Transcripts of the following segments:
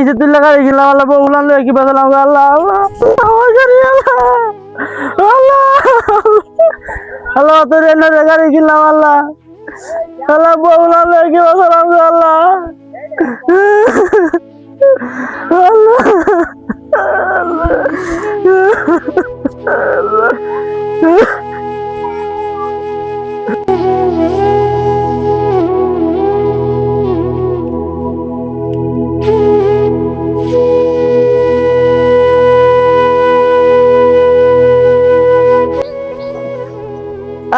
কিসে তুই লাগা গেলাম আল্লাহ বউলান লয়ে কি বাজালাম আল্লাহ আল্লাহ আল্লাহ আল্লাহ তোর এনে গাড়ি গেলাম আল্লাহ আল্লাহ বউলান লয়ে কি বাজালাম আল্লাহ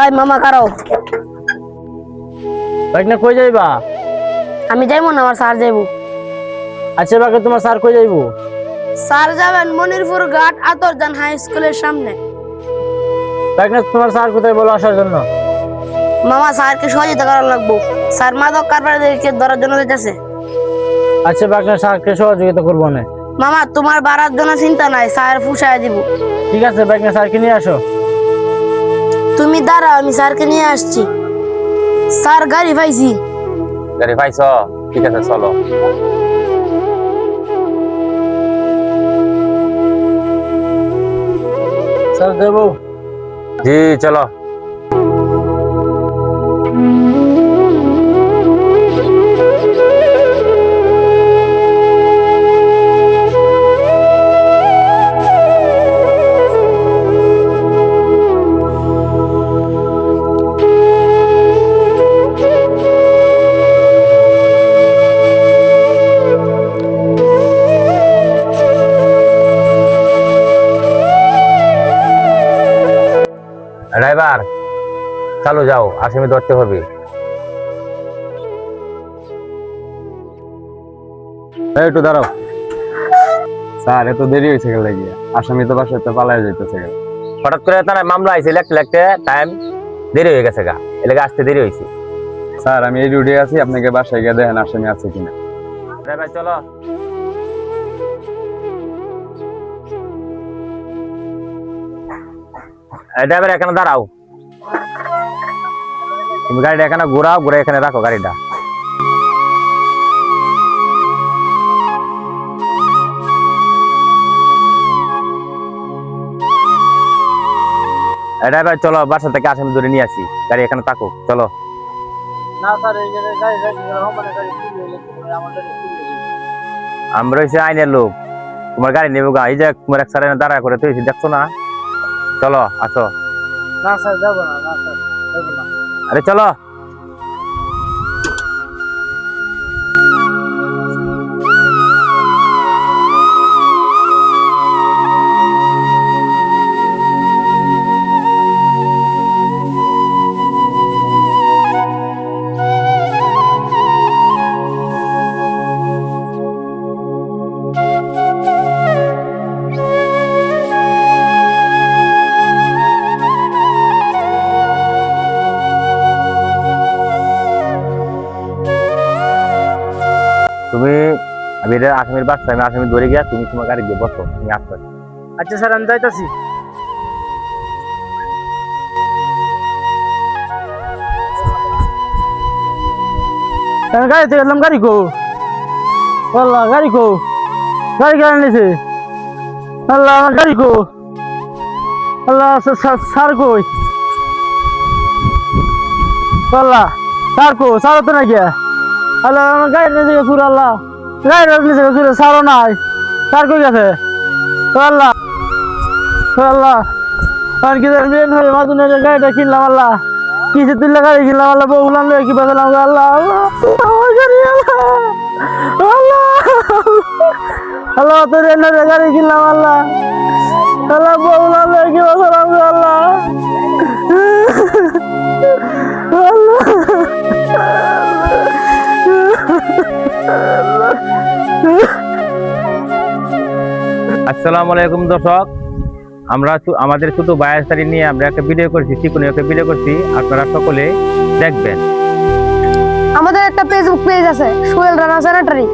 আই মামা কারাও বাইক না কই যাইবা আমি যাইবো না আমার স্যার যাইবো আচ্ছা বাকে তোমার স্যার কই যাইবো স্যার যাবেন মনিরপুর ঘাট আতরজান হাই স্কুলের সামনে বাইক না তোমার স্যার কোথায় বলো আসার জন্য মামা স্যারকে সহযোগিতা করা লাগবো স্যার মাদক কারবারিদেরকে ধরার জন্য দিতেছে আচ্ছা বাইক না স্যারকে সহযোগিতা করবো না মামা তোমার বাড়ার জন্য চিন্তা নাই স্যার ফুসায় দিব ঠিক আছে বাইক না স্যারকে নিয়ে আসো তুমি দাঁড়াও আমি স্যারকে নিয়ে আসছি স্যার গাড়ি পাইছি গাড়ি পাইছ ঠিক আছে চলো স্যার দেবো জি চলো ড্রাইভার চালু যাও আসামি ধরতে হবে একটু দাঁড়াও স্যার এত দেরি হয়েছে গেলে গিয়ে আসামি তো বাসায় পালায় যাইতেছে গেলে হঠাৎ করে তারা মামলা আইছে লাগতে টাইম দেরি হয়ে গেছে গা এলাকা আসতে দেরি হয়েছে স্যার আমি এই ডিউটি আছি আপনাকে বাসায় গিয়ে দেখেন আসামি আছে কিনা ড্রাইভার চলো ড্রাইভার এখানে দাঁড়াও তুমি গাড়িটা এখানে ঘোরাও ঘুরে এখানে রাখো গাড়িটা ড্রাইভার চলো বাসা থেকে আসামি ধরে নিয়ে আসি গাড়ি এখানে থাকুক চলো না স্যার এই যে গাড়ি মানে গাড়ি চুরি হয়ে গেছে আমার গাড়ি চুরি হয়ে গেছে আমরা হচ্ছে আইনের লোক তোমার গাড়ি নেবো গা এই যে তোমার এক সারে দাঁড়া করে তুই দেখছো না চলো আসো না স্যার যাবো না না স্যার যাবো না আরে চলো তুমি আমি আসামির বাচ্চা আমি আসামি ধরে গিয়া তুমি তোমার গাড়ি দিয়ে বসো তুমি আসো আচ্ছা স্যার আমি যাইতাছি গাড়িতে গেলাম গাড়ি কো আল্লাহ গাড়ি কো গাড়ি কেন নিছে আল্লাহ আমার গাড়ি কো আল্লাহ স্যার কই আল্লাহ স্যার কো স্যার তো না গিয়া আল্লাহ আমার গাড়ি নিয়ে ঘুরে আল্লাহ গাড়ি নিয়ে ঘুরে স্যারও নাই স্যার কই গেছে আল্লাহ আল্লাহ আর কি মেন হয়ে মাদুনের গাড়িটা কিনলাম আল্লাহ কিসে তুই গাড়ি কিনলাম আল্লাহ বউলান লয়ে কি বাজালাম আল্লাহ আল্লাহ আল্লাহ আল্লাহ তোর এনে গাড়ি কিনলাম আল্লাহ আল্লাহ বউলান লয়ে কি বাজালাম আল্লাহ আসসালামু আলাইকুম দর্শক আমরা আমাদের ছোট বায়াসারি নিয়ে আমরা একটা ভিডিও করছি চিকনি একটা ভিডিও করছি আপনারা সকলে দেখবেন আমাদের একটা ফেসবুক পেজ আছে সোহেল রানা স্যানিটারি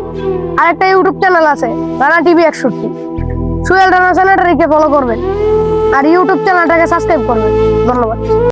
আর একটা ইউটিউব চ্যানেল আছে রানা টিভি 61 সোহেল রানা স্যানিটারিকে ফলো করবেন আর ইউটিউব চ্যানেলটাকে সাবস্ক্রাইব করবেন ধন্যবাদ।